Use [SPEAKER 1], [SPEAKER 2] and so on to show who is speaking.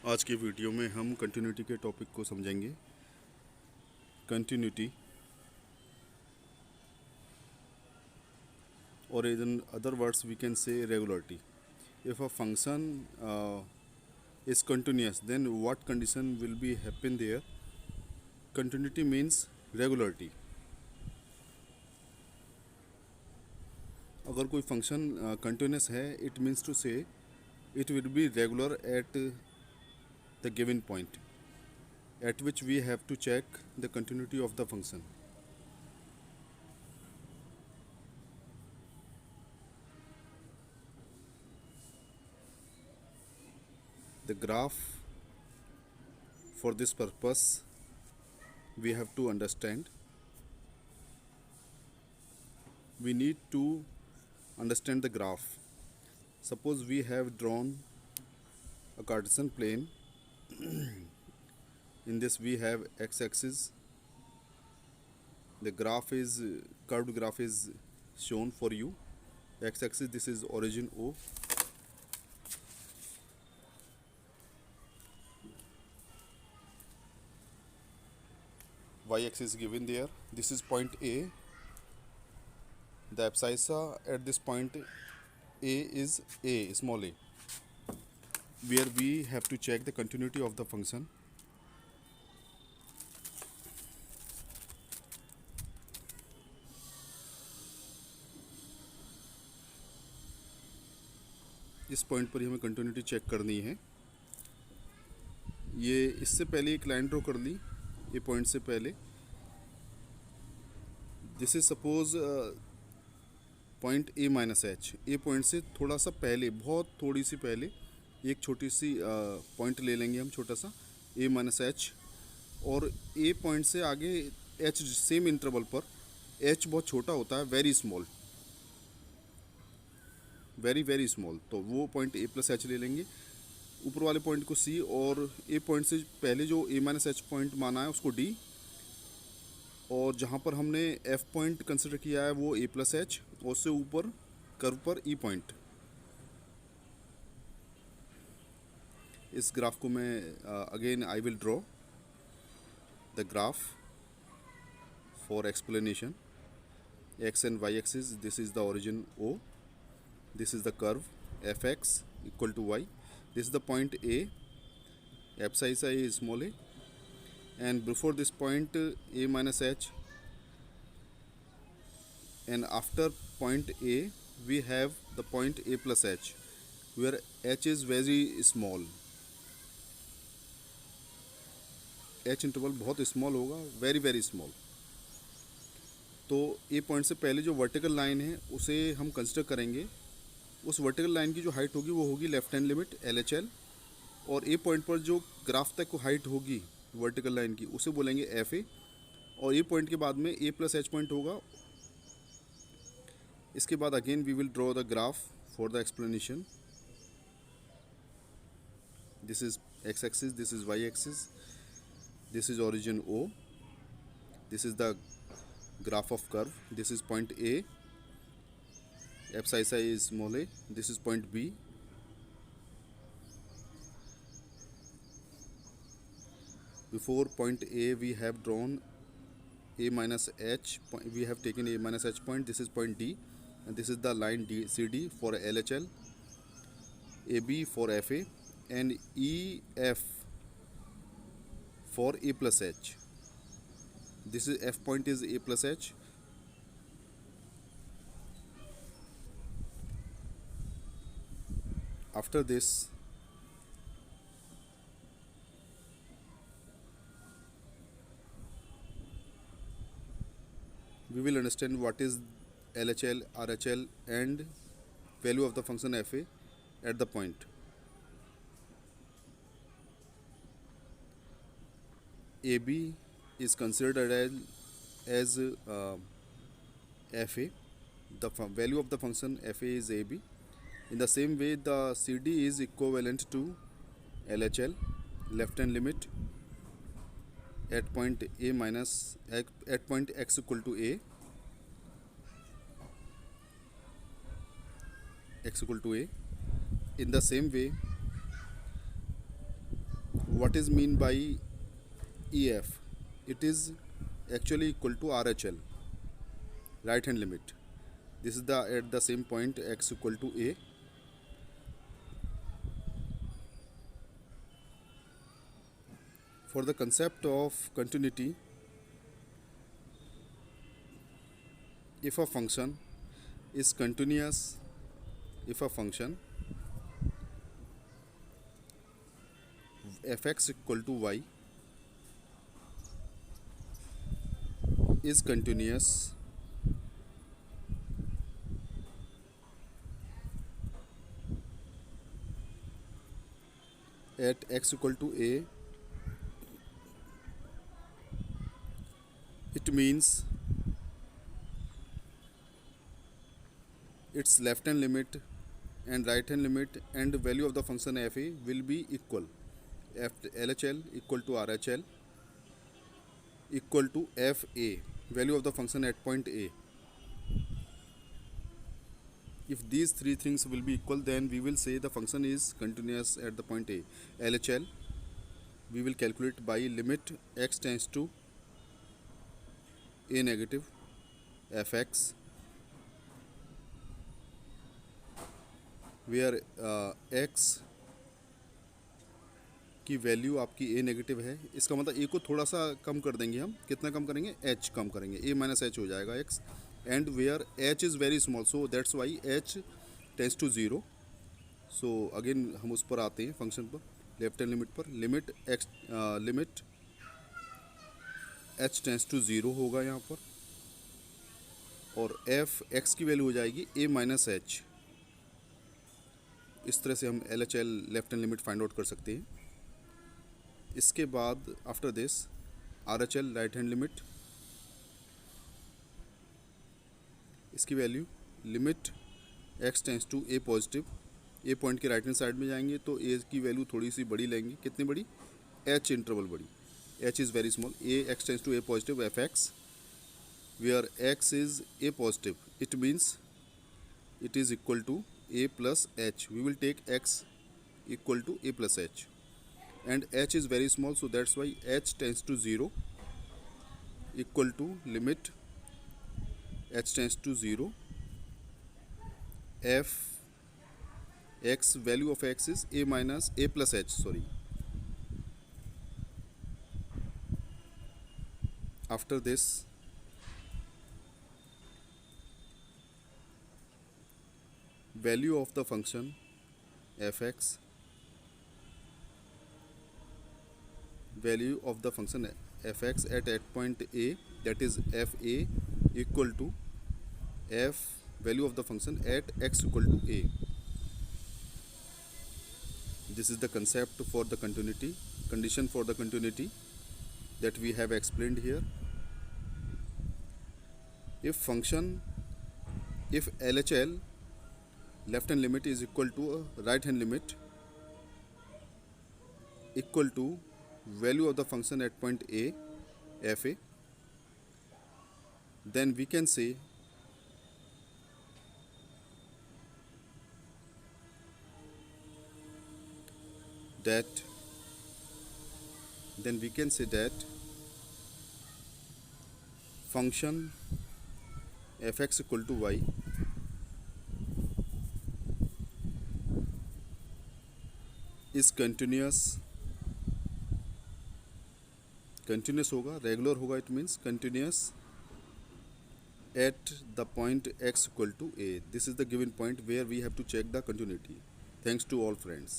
[SPEAKER 1] आज की वीडियो में हम कंटिन्यूटी के टॉपिक को समझेंगे। कंटिन्यूटी और in other words we can say regularity. If a function is continuous, then what condition will be happen there? Continuity means regularity. अगर कोई फंक्शन कंटिन्यूस है, इट मीन्स टू से it will be regular at the given point at which we have to check the continuity of the function. The graph, for this purpose we have to understand, we need to understand the graph. Suppose we have drawn a Cartesian plane. In this we have x-axis. The graph is curved graph is shown for you. X-axis, this is origin O. Y-axis given there. This is point A. The abscissa at this point A is A, small a, where we have to check the continuity of the function. इस point पर ही हमें continuity check करनी है। ये इससे पहले एक line draw कर ली, ये पॉइंट से पहले। This is suppose point A minus H. A point से थोड़ा सा पहले, बहुत थोड़ी सी पहले एक छोटी सी पॉइंट ले लेंगे हम, छोटा सा ए माइनस एच। और ए पॉइंट से आगे एच, सेम इंटरवल पर एच बहुत छोटा होता है, very small, very very small. तो वो पॉइंट ए प्लस एच ले लेंगे, ऊपर वाले पॉइंट को सी, और ए पॉइंट से पहले जो ए माइनस एच पॉइंट माना है उसको डी, और जहाँ पर हमने एफ पॉइंट कंसिडर किया है वो ए प्लस एच, और उससे ऊपर कर्व पर ई पॉइंट। इस ग्राफ को मैं again I will draw the graph for explanation. X and Y axis, this is the origin O, this is the curve fx equal to y, this is the point a, abscissa is small a, and before this point a minus h, and after point a we have the point a plus h, where h is very small, h interval बहुत small होगा, very very small. तो ए point से पहले जो vertical line है उसे हम consider करेंगे। उस वर्टिकल लाइन की जो हाइट होगी वो होगी लेफ्ट हैंड लिमिट LHL, और ए पॉइंट पर जो ग्राफ तक को हाइट होगी वर्टिकल लाइन की उसे बोलेंगे FA, और ए पॉइंट के बाद में ए प्लस एच पॉइंट होगा। इसके बाद again we will draw the graph for the explanation. This is X axis, this is Y axis, this is origin O, this is the graph of curve, this is point A, abscissa is small a, this is point B, before point A we have drawn a minus h, we have taken a minus h point, this is point D, and this is the line CD for LHL, AB for FA, and EF for A plus H. This is F point is A plus H. After this we will understand what is LHL, RHL and value of the function FA at the point. AB is considered as FA. The value of the function FA is AB. In the same way, the CD is equivalent to LHL, left hand limit at point A minus at point x equal to A, x equal to A. In the same way, what is mean by EF? It is actually equal to RHL, right hand limit. This is the at the same point x equal to a. For the concept of continuity, if a function is continuous, if a function fx equal to y is continuous at x equal to a, it means its left hand limit and right hand limit and value of the function fa will be equal. LHL equal to RHL equal to fa, value of the function at point A. If these three things will be equal, then we will say the function is continuous at the point A. LHL we will calculate by limit x tends to a negative fx, where x की value आपकी a negative है. इसका मतलब a को थोड़ा सा कम कर देंगे हम. कितना कम करेंगे? h कम करेंगे. a माइनस एच हो जाएगा x. And where h is very small, so that's why h tends to zero. So again हम उस पर आते हैं फंक्शन पर, लेफ्ट हैंड लिमिट पर. Limit h tends to zero होगा यहाँ पर, और f x की वैल्यू हो जाएगी a माइनस एच. इस तरह से हम LHL left hand limit find out कर सकते हैं. इसके बाद after this RHL right hand limit, इसकी value limit x tends to a positive. a point के राइट हैंड साइड में जाएंगे तो a की वैल्यू थोड़ी सी बड़ी लेंगे. कितनी बड़ी? h इंटरवल बड़ी. h is very small. x tends to a positive fx, where x is a positive, it means it is equal to a plus h. We will take x equal to a plus h, and h is very small, so that's why h tends to 0 equal to limit h tends to 0 f x, value of x is a minus a plus h, sorry. After this value of the function fx, value of the function fx at point a, that is fa, equal to f value of the function at x equal to a. This is the concept for the continuity, condition for the continuity that we have explained here. If LHL left hand limit is equal to a right hand limit equal to value of the function at point A, fa, then we can say that function fx equal to y is continuous होगा, regular होगा. It means continuous at the point x equal to a. This is the given point where we have to check the continuity. Thanks to all friends.